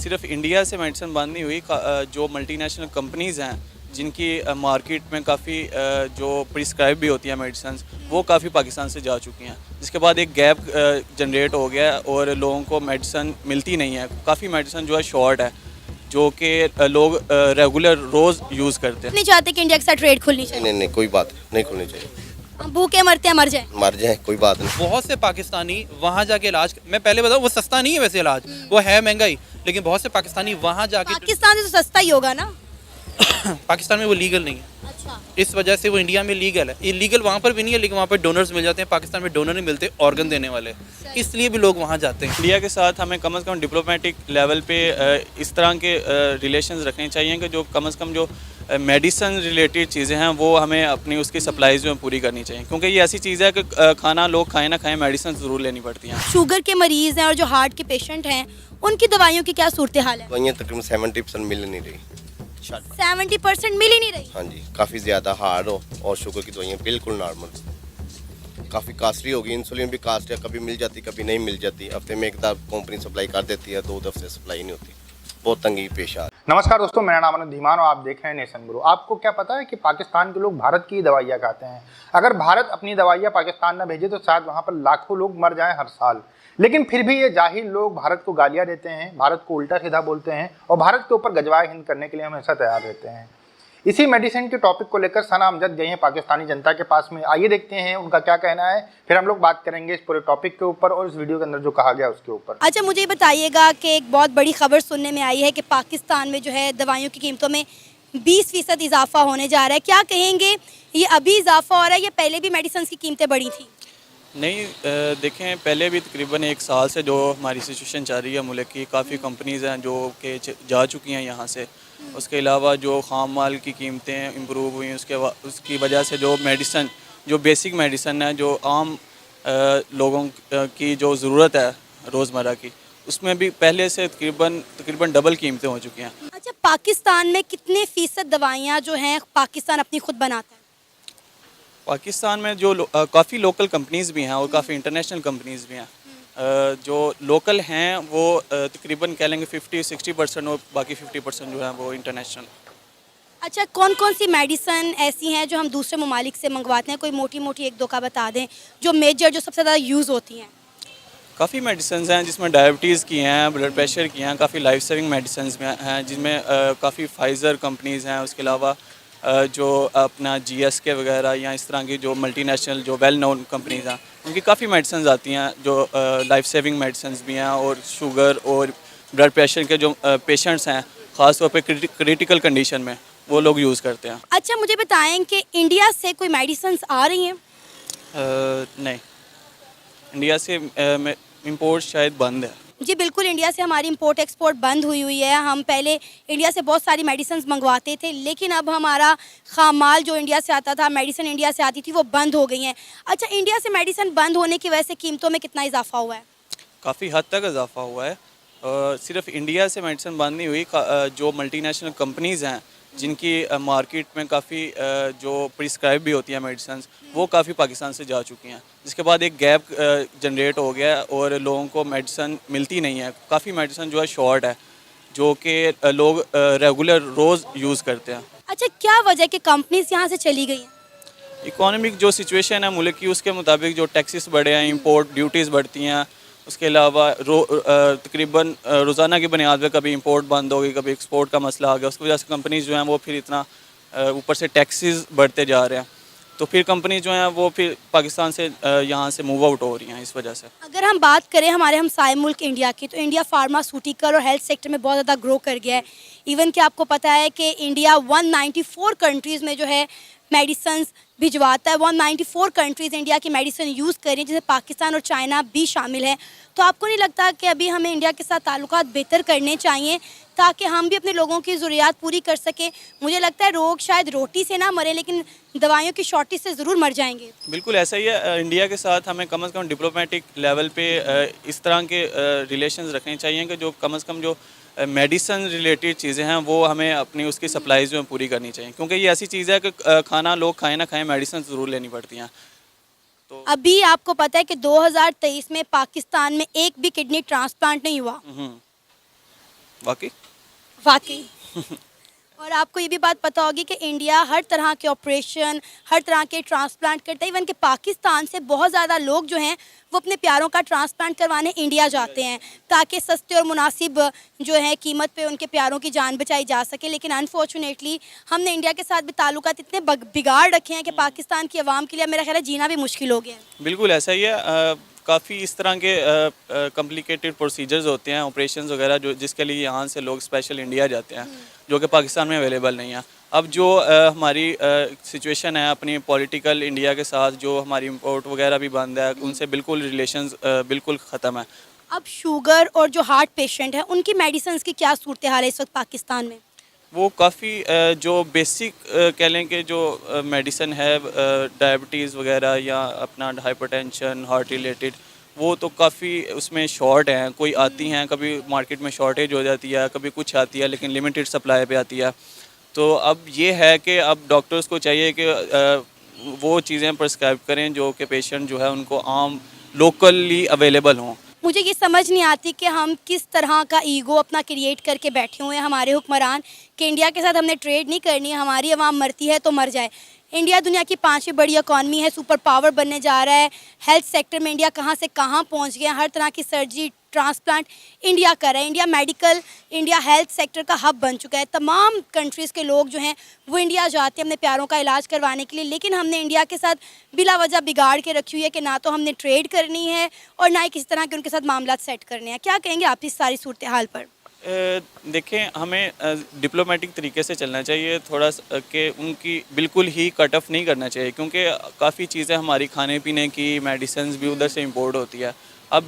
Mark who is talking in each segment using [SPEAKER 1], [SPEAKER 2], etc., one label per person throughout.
[SPEAKER 1] सिर्फ इंडिया से मेडिसिन बंद नहीं हुई, जो मल्टीनेशनल कंपनीज़ हैं जिनकी मार्केट में काफ़ी जो प्रिस्क्राइब भी होती हैं मेडिसिन, वो काफ़ी पाकिस्तान से जा चुकी हैं, जिसके बाद एक गैप जनरेट हो गया और लोगों को मेडिसिन मिलती नहीं है। काफ़ी मेडिसिन जो है शॉर्ट है, जो कि लोग रेगुलर रोज़ यूज़ करते हैं।
[SPEAKER 2] नहीं चाहते कि इंडिया के साथ ट्रेड खुलनी चाहिए?
[SPEAKER 3] नहीं, कोई बात नहीं खुलनी चाहिए।
[SPEAKER 2] हम भूखे मरते हैं, मर जाए।
[SPEAKER 3] मर जाए कोई बात नहीं।
[SPEAKER 4] बहुत से पाकिस्तानी वहाँ जाके इलाज, मैं पहले बताऊँ वो सस्ता नहीं है वैसे इलाज, वो है महंगाई, लेकिन बहुत से पाकिस्तानी वहाँ जाके
[SPEAKER 2] पाकिस्तान से तो सस्ता ही होगा ना।
[SPEAKER 4] पाकिस्तान में वो लीगल नहीं है,
[SPEAKER 2] अच्छा।
[SPEAKER 4] इस वजह से वो इंडिया में लीगल है। इलीगल वहाँ पर भी नहीं है, लेकिन वहाँ पर डोनर्स मिल जाते हैं। पाकिस्तान में डोनर नहीं मिलते ऑर्गन देने वाले, इसलिए भी लोग वहाँ जाते हैं।
[SPEAKER 1] इंडिया के साथ हमें कम से कम डिप्लोमेटिक लेवल पे इस तरह के रिलेशंस रखने चाहिए कि जो कम से कम जो मेडिसिन रिलेटेड चीज़ें हैं वो हमें अपनी उसकी सप्लाईज में पूरी करनी चाहिए, क्योंकि ये ऐसी चीज़ है कि खाना लोग खाएं ना खाएं, मेडिसिन ज़रूर लेनी पड़ती हैं।
[SPEAKER 2] शुगर के मरीज़ हैं और जो हार्ट के पेशेंट हैं, उनकी दवाइयों की क्या सूरत हाल है?
[SPEAKER 3] दवाइयाँ तकरीबन 70% मिल नहीं रही।
[SPEAKER 2] 70% मिल ही नहीं रही।
[SPEAKER 3] हाँ जी, काफ़ी ज़्यादा हार्ड हो और शुगर की दवाइयाँ बिल्कुल नॉर्मल। काफ़ी कास्टली होगी, इंसुलिन भी कास्ट है, कभी मिल जाती कभी नहीं मिल जाती। हफ्ते में एक दफ़ा कंपनी सप्लाई कर देती है, 2 हफ्ते सप्लाई नहीं होती। बहुत तंगी पेश आ।
[SPEAKER 5] नमस्कार दोस्तों, मेरा नाम अनंत धीमान और आप देख रहे हैं नेशन ब्रो। आपको क्या पता है कि पाकिस्तान के लोग भारत की दवाइयाँ खाते हैं? अगर भारत अपनी दवाइयाँ पाकिस्तान न भेजे तो शायद वहाँ पर लाखों लोग मर जाएं हर साल। लेकिन फिर भी ये जाहिल लोग भारत को गालियाँ देते हैं, भारत को उल्टा सीधा बोलते हैं और भारत के ऊपर गजवाए हिंद करने के लिए हमेशा तैयार रहते हैं। इसी मेडिसिन के टॉपिक को लेकर सना अमजद गए हैं पाकिस्तानी जनता के पास में। आइए देखते हैं उनका क्या कहना है, फिर हम लोग बात करेंगे इस पूरे टॉपिक के ऊपर और इस वीडियो के अंदर जो कहा गया उसके ऊपर।
[SPEAKER 2] अच्छा, मुझे ये बताइएगा कि एक बहुत बड़ी खबर सुनने में आई है कि पाकिस्तान में जो है दवाइयों की कीमतों में 20% इजाफा होने जा रहा है। क्या कहेंगे, ये अभी इजाफा हो रहा है या पहले भी मेडिसिन की कीमतें बढ़ी थी?
[SPEAKER 1] नहीं, देखें, पहले भी तकरीबन 1 साल से जो हमारी सिचुएशन चल रही है मुल्क की, काफ़ी कंपनीज़ हैं जो कि जा चुकी हैं यहाँ से। उसके अलावा जो ख़ाम माल की कीमतें इम्प्रूव हुई, उसकी वजह से जो मेडिसन, जो बेसिक मेडिसन है, जो आम लोगों की जो ज़रूरत है रोज़मर्रा की, उसमें भी पहले से तकरीबन डबल कीमतें हो चुकी हैं।
[SPEAKER 2] अच्छा, पाकिस्तान में कितने फीसद दवाइयाँ जो हैं पाकिस्तान अपनी खुद बनाता है?
[SPEAKER 1] पाकिस्तान में जो काफ़ी लोकल कंपनीज़ भी हैं और काफ़ी इंटरनेशनल कंपनीज़ भी हैं। जो लोकल हैं वो तकरीबन कह लेंगे 50-60% और बाकी 50% जो है वो इंटरनेशनल।
[SPEAKER 2] अच्छा, कौन कौन सी मेडिसिन ऐसी हैं जो हम दूसरे ममालिक से मंगवाते हैं? कोई मोटी मोटी एक दो का बता दें, जो मेजर, जो सबसे ज़्यादा यूज़ होती हैं।
[SPEAKER 1] काफ़ी मेडिसिन हैं जिसमें डायबिटीज़ की हैं, ब्लड प्रेशर की हैं, काफ़ी लाइफ सेविंग मेडिसिन हैं जिनमें काफ़ी फाइज़र कंपनीज़ हैं। उसके अलावा जो अपना GSK वगैरह या इस तरह की जो मल्टीनेशनल जो वेल नोन कंपनीज़ हैं, उनकी काफ़ी मेडिसिन आती हैं जो लाइफ सेविंग मेडिसिन भी हैं। और शुगर और ब्लड प्रेशर के जो पेशेंट्स हैं, ख़ास तौर पे क्रिटिकल कंडीशन में, वो लोग यूज़ करते हैं।
[SPEAKER 2] अच्छा, मुझे बताएं कि इंडिया से कोई मेडिसिन आ रही हैं?
[SPEAKER 1] नहीं, इंडिया से इम्पोर्ट शायद बंद है।
[SPEAKER 2] जी बिल्कुल, इंडिया से हमारी इंपोर्ट एक्सपोर्ट बंद हुई है। हम पहले इंडिया से बहुत सारी मेडिसिन मंगवाते थे, लेकिन अब हमारा खाम माल जो इंडिया से आता था, मेडिसिन इंडिया से आती थी, वो बंद हो गई हैं। अच्छा, इंडिया से मेडिसिन बंद होने की वजह से कीमतों में कितना इजाफा हुआ है?
[SPEAKER 1] काफ़ी हद तक इजाफा हुआ है। सिर्फ इंडिया से मेडिसिन बंद नहीं हुई, जो मल्टीनेशनल कंपनीज़ हैं जिनकी मार्केट में काफ़ी जो प्रिस्क्राइब भी होती हैं मेडिसिन, वो काफ़ी पाकिस्तान से जा चुकी हैं, जिसके बाद एक गैप जनरेट हो गया और लोगों को मेडिसिन मिलती नहीं है। काफ़ी मेडिसिन जो है शॉर्ट है, जो कि लोग रेगुलर रोज़ यूज़ करते हैं।
[SPEAKER 2] अच्छा, क्या वजह कि कंपनीज यहाँ से चली गई हैं?
[SPEAKER 1] इकोनॉमिक जो सिचुएशन है मुल्क की, उसके मुताबिक जो टैक्सेस बढ़े हैं, इंपोर्ट ड्यूटीज़ बढ़ती हैं। उसके अलावा तकरीबन रोज़ाना की बुनियाद पर कभी इंपोर्ट बंद हो गई, कभी एक्सपोर्ट का मसला आ गया। उसकी वजह से कंपनीज जो हैं वो फिर इतना ऊपर से टैक्सेस बढ़ते जा रहे हैं, तो फिर कंपनी जो हैं वो फिर पाकिस्तान से यहाँ से मूव आउट हो रही हैं इस वजह से।
[SPEAKER 2] अगर हम बात करें हमारे हमसाय मुल्क इंडिया की, तो इंडिया फार्मास्यूटिकल और हेल्थ सेक्टर में बहुत ज़्यादा ग्रो कर गया है। इवन कि आपको पता है कि इंडिया 194 कंट्रीज़ में जो है मेडिसिन भिजवाता है। 194 कंट्रीज़ इंडिया की मेडिसिन यूज़ कर रही हैं, जिसमें पाकिस्तान और चाइना भी शामिल है। तो आपको नहीं लगता कि अभी हमें इंडिया के साथ ताल्लुकात बेहतर करने चाहिए ताकि हम भी अपने लोगों की ज़रूरियात पूरी कर सकें? मुझे लगता है लोग शायद रोटी से ना मरे, लेकिन दवाइयों की शॉर्टेज से ज़रूर मर जाएंगे।
[SPEAKER 1] बिल्कुल ऐसा ही है। इंडिया के साथ हमें कम से कम डिप्लोमेटिक लेवल पे इस तरह के रिलेशंस रखने चाहिए कि जो कम से कम जो मेडिसिन रिलेटेड चीज़ें हैं वो हमें अपनी उसकी सप्लाईज में पूरी करनी चाहिए, क्योंकि ये ऐसी चीज़ है कि खाना लोग खाएं ना खाएं, मेडिसिन ज़रूर लेनी पड़ती हैं। तो
[SPEAKER 2] अभी आपको पता है कि 2023 में पाकिस्तान में एक भी किडनी ट्रांसप्लांट नहीं हुआ।
[SPEAKER 1] वाकई
[SPEAKER 2] वाकई। और आपको ये भी बात पता होगी कि इंडिया हर तरह के ऑपरेशन, हर तरह के ट्रांसप्लांट करता है। इवन कि पाकिस्तान से बहुत ज़्यादा लोग जो हैं वो अपने प्यारों का ट्रांसप्लांट करवाने इंडिया जाते हैं ताकि सस्ते और मुनासिब जो है कीमत पे उनके प्यारों की जान बचाई जा सके। लेकिन अनफॉर्चुनेटली हमने इंडिया के साथ भी ताल्लुकात इतने बिगाड़ रखे हैं कि पाकिस्तान की आवाम के लिए मेरा ख्याल है जीना भी मुश्किल हो गया है।
[SPEAKER 1] बिल्कुल ऐसा ही है। काफ़ी इस तरह के कॉम्प्लिकेटेड प्रोसीजर्स होते हैं, ऑपरेशंस वगैरह, जो जिसके लिए यहाँ से लोग स्पेशल इंडिया जाते हैं, जो कि पाकिस्तान में अवेलेबल नहीं है। अब जो हमारी सिचुएशन है अपनी पॉलिटिकल इंडिया के साथ, जो हमारी इंपोर्ट वगैरह भी बंद है, उनसे बिल्कुल रिलेशंस बिल्कुल ख़त्म है।
[SPEAKER 2] अब शुगर और जो हार्ट पेशेंट है उनकी मेडिसिन की क्या सूरत हाल है इस वक्त पाकिस्तान में?
[SPEAKER 1] वो काफ़ी जो बेसिक कह लें कि जो मेडिसिन है डायबिटीज़ वगैरह या अपना हाइपरटेंशन, हार्ट रिलेटेड, वो तो काफ़ी उसमें शॉर्ट हैं। कोई आती हैं, कभी मार्केट में शॉर्टेज हो जाती है, कभी कुछ आती है, लेकिन लिमिटेड सप्लाई पे आती है। तो अब ये है कि अब डॉक्टर्स को चाहिए कि वो चीज़ें प्रिस्क्राइब करें जो कि पेशेंट जो है उनको आम लोकली अवेलेबल हों।
[SPEAKER 2] मुझे ये समझ नहीं आती कि हम किस तरह का ईगो अपना क्रिएट करके बैठे हुए हैं हमारे हुक्मरान कि इंडिया के साथ हमने ट्रेड नहीं करनी है, हमारी आवाम मरती है तो मर जाए। इंडिया दुनिया की 5वीं बड़ी इकॉनमी है, सुपर पावर बनने जा रहा है। हेल्थ सेक्टर में इंडिया कहाँ से कहाँ पहुँच गया, हर तरह की सर्जरी, ट्रांसप्लांट इंडिया कर रहा है। इंडिया हेल्थ सेक्टर का हब बन चुका है। तमाम कंट्रीज़ के लोग जो हैं वो इंडिया जाते हैं अपने प्यारों का इलाज करवाने के लिए। लेकिन हमने इंडिया के साथ बिला वजह बिगाड़ के रखी हुई है कि ना तो हमने ट्रेड करनी है और ना ही किसी तरह के उनके साथ मामला सेट करने हैं। क्या कहेंगे आप इस सारी सूरत हाल पर?
[SPEAKER 1] देखें, हमें डिप्लोमेटिक तरीके से चलना चाहिए थोड़ा कि उनकी बिल्कुल ही कट ऑफ नहीं करना चाहिए, क्योंकि काफ़ी चीज़ें हमारी खाने पीने की मेडिसिन भी उधर से इंपोर्ट होती है। अब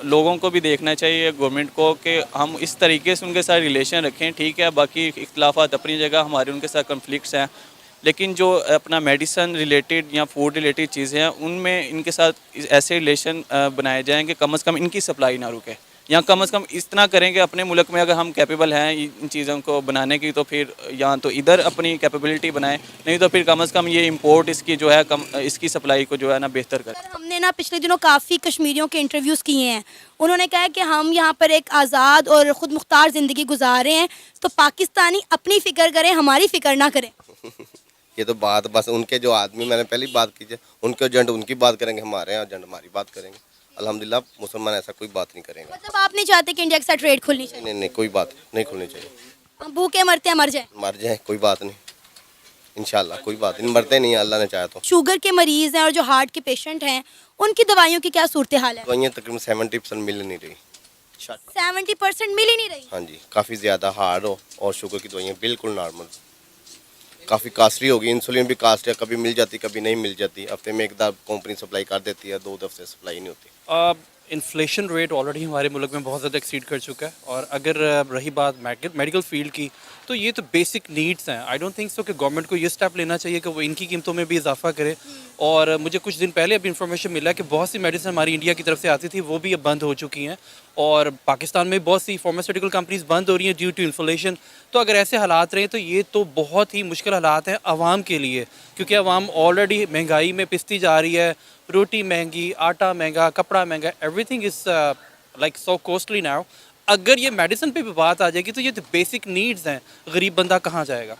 [SPEAKER 1] लोगों को भी देखना चाहिए, गवर्नमेंट को, कि हम इस तरीके से उनके साथ रिलेशन रखें। ठीक है, बाकी इख्तलाफात अपनी जगह, हमारे उनके साथ कन्फ्लिक्ट्स हैं, लेकिन जो अपना मेडिसिन रिलेटेड या फूड रिलेटेड चीज़ें हैं उनमें इनके साथ ऐसे रिलेशन बनाए जाएँ कि कम से कम इनकी सप्लाई ना रुके, या कम से कम इतना करें कि अपने मुल्क में अगर हम कैपेबल हैं इन चीज़ों को बनाने की, तो फिर या तो इधर अपनी कैपेबिलिटी बनाएं, नहीं तो फिर कम से कम ये इंपोर्ट इसकी जो है कम, इसकी सप्लाई को जो है ना बेहतर करें।
[SPEAKER 2] सर, हमने ना पिछले दिनों काफ़ी कश्मीरियों के इंटरव्यूज़ किए हैं। उन्होंने कहा है कि हम यहाँ पर एक आज़ाद और ख़ुद मुख्तार ज़िंदगी गुजार रहे हैं, तो पाकिस्तानी अपनी फ़िक्र करें, हमारी फ़िक्र ना करें।
[SPEAKER 3] ये तो बात बस उनके जो आदमी, मैंने पहली बात की है, उनके एजेंट उनकी बात करेंगे, हमारे यहाँ एजेंट हमारी बात करेंगे। अल्हम्दुलिल्लाह मुसलमान ऐसा कोई बात नहीं करेंगे।
[SPEAKER 2] मतलब आप नहीं चाहते कि इंडिया के साथ ट्रेड खुलनी चाहिए?
[SPEAKER 3] नहीं, कोई बात नहीं खुलनी चाहिए।
[SPEAKER 2] हम भूखे मरते हैं, मर जाए
[SPEAKER 3] कोई बात नहीं, इंशाल्लाह कोई बात नहीं, मरते नहीं, अल्लाह ने चाहा तो।
[SPEAKER 2] शुगर के मरीज़ हैं और जो हार्ट के पेशेंट हैं उनकी दवाइयों की क्या सूरत हाल है?
[SPEAKER 3] दवाइयाँ तकरीबन 70% मिल नहीं रही।
[SPEAKER 2] 70% मिल ही नहीं रही।
[SPEAKER 3] हाँ जी, काफ़ी ज़्यादा हार्ड और शुगर की दवाइयाँ बिल्कुल नॉर्मल, काफ़ी कास्टली होगी। इंसुलिन भी कास्ट है, कभी मिल जाती कभी नहीं मिल जाती। हफ्ते में एक दफ़ा कंपनी सप्लाई कर देती है, 2 हफ्ते सप्लाई नहीं होती।
[SPEAKER 4] इन्फ्लेशन रेट ऑलरेडी हमारे मुल्क में बहुत ज़्यादा एक्सीड कर चुका है, और अगर रही बात मेडिकल फील्ड की, तो ये तो बेसिक नीड्स हैं। आई डोंट थिंक सो कि गवर्नमेंट को ये स्टेप लेना चाहिए कि वो इनकी कीमतों में भी इजाफा करे। और मुझे कुछ दिन पहले अभी इन्फॉर्मेशन मिला कि बहुत सी मेडिसिन हमारी इंडिया की तरफ से आती थी, वो भी अब बंद हो चुकी हैं, और पाकिस्तान में बहुत सी फार्मास्यूटिकल कंपनीज बंद हो रही हैं ड्यू टू इन्फ्लेशन। तो अगर ऐसे हालात रहे तो ये तो बहुत ही मुश्किल हालात हैं आवाम के लिए, क्योंकि आवाम ऑलरेडी महंगाई में पिसती जा रही है। रोटी महंगी, आटा महंगा, कपड़ा महंगा, everything is like so costly now. अगर ये मेडिसिन पे भी बात आ जाएगी तो ये तो बेसिक नीड्स हैं, गरीब बंदा कहाँ जाएगा?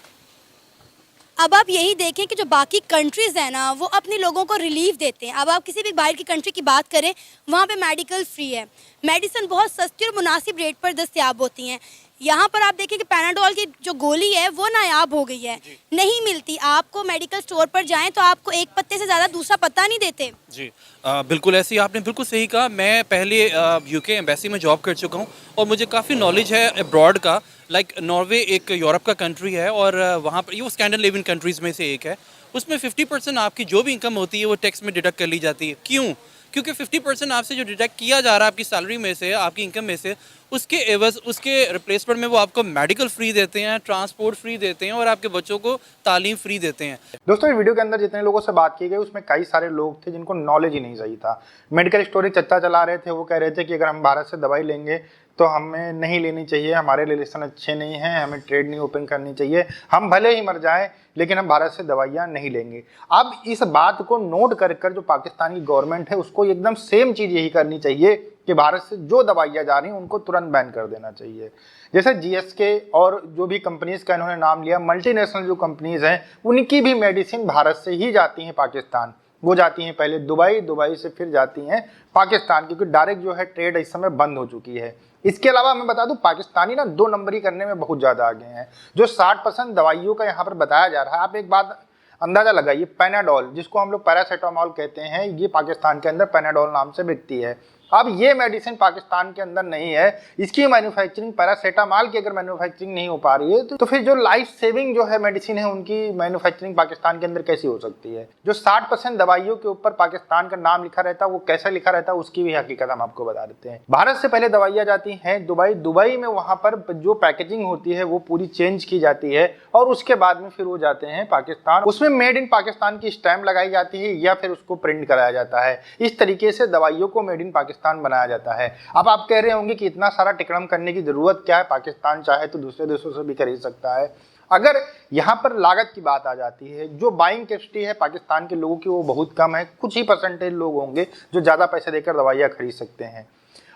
[SPEAKER 2] अब आप यही देखें कि जो बाकी कंट्रीज़ हैं ना वो अपने लोगों को रिलीफ देते हैं। अब आप किसी भी बाहर की कंट्री की बात करें, वहाँ पे मेडिकल फ्री है, मेडिसिन बहुत सस्ती और मुनासिब रेट पर दस्तयाब होती हैं। यहाँ पर आप देखें कि पैनाडोल की जो गोली है वो नायाब हो गई है, नहीं मिलती। आपको मेडिकल स्टोर पर जाएं तो आपको एक पत्ते से ज़्यादा दूसरा पत्ता नहीं देते।
[SPEAKER 4] जी बिल्कुल ऐसे ही आपने बिल्कुल सही कहा। मैं पहले यूके एम्बेसी में जॉब कर चुका हूँ और मुझे काफ़ी नॉलेज है अब्रॉड का। लाइक नॉर्वे एक यूरोप का कंट्री है और वहाँ पर ये स्कैंडिनेवियन कंट्रीज़ में से एक है। उसमें 50% आपकी जो भी इनकम होती है वो टैक्स में डिडक्ट कर ली जाती है। क्यों? क्योंकि 50% आपसे जो डिडक्ट किया जा रहा है आपकी सैलरी में से, आपकी इनकम में से, उसके एवज, उसके रिप्लेसमेंट में वो आपको मेडिकल फ्री देते हैं, ट्रांसपोर्ट फ्री देते हैं और आपके बच्चों को तालीम फ्री देते हैं।
[SPEAKER 5] दोस्तों, इस वीडियो के अंदर जितने लोगों से बात की गई उसमें कई सारे लोग थे जिनको नॉलेज ही नहीं सही था। मेडिकल स्टोर एक चर्चा चला रहे थे, वो कह रहे थे कि अगर हम भारत से दवाई लेंगे तो हमें नहीं लेनी चाहिए, हमारे रिलेशन अच्छे नहीं हैं, हमें ट्रेड नहीं ओपन करनी चाहिए, हम भले ही मर जाएं लेकिन हम भारत से दवाइयाँ नहीं लेंगे। अब इस बात को नोट कर जो पाकिस्तानी गवर्नमेंट है उसको एकदम सेम चीज़ यही करनी चाहिए कि भारत से जो दवाइयाँ जा रही हैं उनको तुरंत बैन कर देना चाहिए। जैसे जीएसके और जो भी कंपनीज का इन्होंने नाम लिया, मल्टीनेशनल जो कंपनीज हैं उनकी भी मेडिसिन भारत से ही जाती हैं पाकिस्तान। वो जाती हैं पहले दुबई, दुबई से फिर जाती हैं पाकिस्तान, क्योंकि डायरेक्ट जो है ट्रेड इस समय बंद हो चुकी है। इसके अलावा मैं बता दूं पाकिस्तानी ना 2 नंबरी करने में बहुत ज़्यादा आगे हैं। जो 60% दवाइयों का यहाँ पर बताया जा रहा है, आप एक बात अंदाजा लगाइए, पैनाडोल जिसको हम लोग पैरासीटामोल कहते हैं, ये पाकिस्तान के अंदर पैनाडोल नाम से बिकती है। अब ये मेडिसिन पाकिस्तान के अंदर नहीं है, इसकी मैन्युफैक्चरिंग, पैरासीटामोल की अगर मैन्युफैक्चरिंग नहीं हो पा रही है तो फिर जो लाइफ सेविंग जो है मेडिसिन है उनकी मैन्युफैक्चरिंग पाकिस्तान के अंदर कैसी हो सकती है। जो 60% दवाइयों के ऊपर पाकिस्तान का नाम लिखा रहता है वो कैसे लिखा रहता है उसकी भी हकीकत हम आपको बता देते हैं। भारत से पहले दवाइयाँ जाती हैं दुबई, दुबई में वहाँ पर जो पैकेजिंग होती है वो पूरी चेंज की जाती है और उसके बाद में फिर वो जाते हैं पाकिस्तान। उसमें मेड इन पाकिस्तान की स्टैम्प लगाई जाती है या फिर उसको प्रिंट कराया जाता है। इस तरीके से दवाइयों को मेड इन पाकिस्तान बनाया जाता है। अब आप कह रहे होंगे कि इतना सारा टिकड़म करने की जरूरत क्या है, पाकिस्तान चाहे तो दूसरे देशों से भी खरीद सकता है। अगर यहाँ पर लागत की बात आ जाती है, जो बाइंग कैपेसिटी है पाकिस्तान के लोगों की वो बहुत कम है, कुछ ही परसेंटेज लोग होंगे जो ज़्यादा पैसे देकर दवाइयाँ खरीद सकते हैं।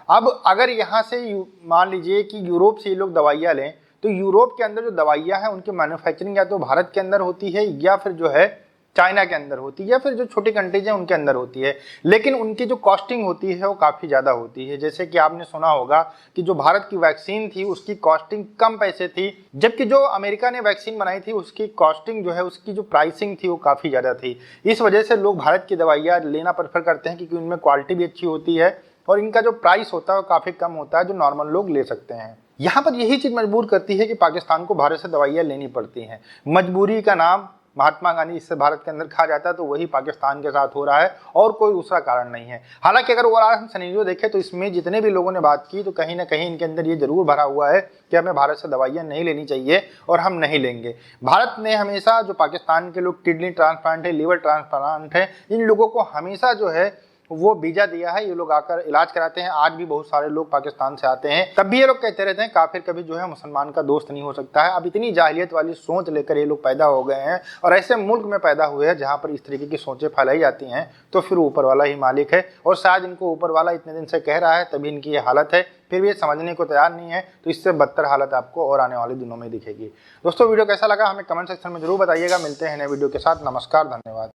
[SPEAKER 5] अब अगर यहाँ से मान लीजिए कि यूरोप से ये लोग दवाइयाँ लें तो यूरोप के अंदर जो दवाइयाँ हैं उनकी मैन्युफैक्चरिंग या तो भारत के अंदर होती है या फिर जो है चाइना के अंदर होती है या फिर जो छोटी कंट्रीज हैं उनके अंदर होती है, लेकिन उनकी जो कॉस्टिंग होती है वो काफ़ी ज़्यादा होती है। जैसे कि आपने सुना होगा कि जो भारत की वैक्सीन थी उसकी कॉस्टिंग कम पैसे थी, जबकि जो अमेरिका ने वैक्सीन बनाई थी उसकी कॉस्टिंग जो है, उसकी जो प्राइसिंग थी वो काफ़ी ज़्यादा थी। इस वजह से लोग भारत की दवाइयाँ लेना प्रेफर करते हैं क्योंकि उनमें क्वालिटी भी अच्छी होती है और इनका जो प्राइस होता है वो काफ़ी कम होता है जो नॉर्मल लोग ले सकते हैं। यहाँ पर यही चीज़ मजबूर करती है कि पाकिस्तान को भारत से दवाइयाँ लेनी पड़ती हैं। मजबूरी का नाम महात्मा गांधी इससे भारत के अंदर खा जाता है तो वही पाकिस्तान के साथ हो रहा है और कोई दूसरा कारण नहीं है। हालांकि अगर ओवरऑल हम सिनेरियो देखें तो इसमें जितने भी लोगों ने बात की तो कहीं ना कहीं इनके अंदर ये जरूर भरा हुआ है कि हमें भारत से दवाइयाँ नहीं लेनी चाहिए और हम नहीं लेंगे। भारत ने हमेशा, जो पाकिस्तान के लोग किडनी ट्रांसप्लांट है, लीवर ट्रांसप्लांट है, इन लोगों को हमेशा जो है वो वीजा दिया है। ये लोग आकर इलाज कराते हैं। आज भी बहुत सारे लोग पाकिस्तान से आते हैं, तब भी ये लोग कहते रहते हैं काफिर कभी जो है मुसलमान का दोस्त नहीं हो सकता है। अब इतनी जाहिलियत वाली सोच लेकर ये लोग पैदा हो गए हैं और ऐसे मुल्क में पैदा हुए हैं जहाँ पर इस तरीके की सोचें फैलाई जाती हैं, तो फिर ऊपर वाला ही मालिक है और शायद इनको ऊपर वाला इतने दिन से कह रहा है तभी इनकी ये हालत है, फिर भी ये समझने को तैयार नहीं है। तो इससे बदतर हालत आपको और आने वाले दिनों में दिखेगी। दोस्तों वीडियो कैसा लगा हमें कमेंट सेक्शन में जरूर बताइएगा। मिलते हैं नए वीडियो के साथ। नमस्कार, धन्यवाद।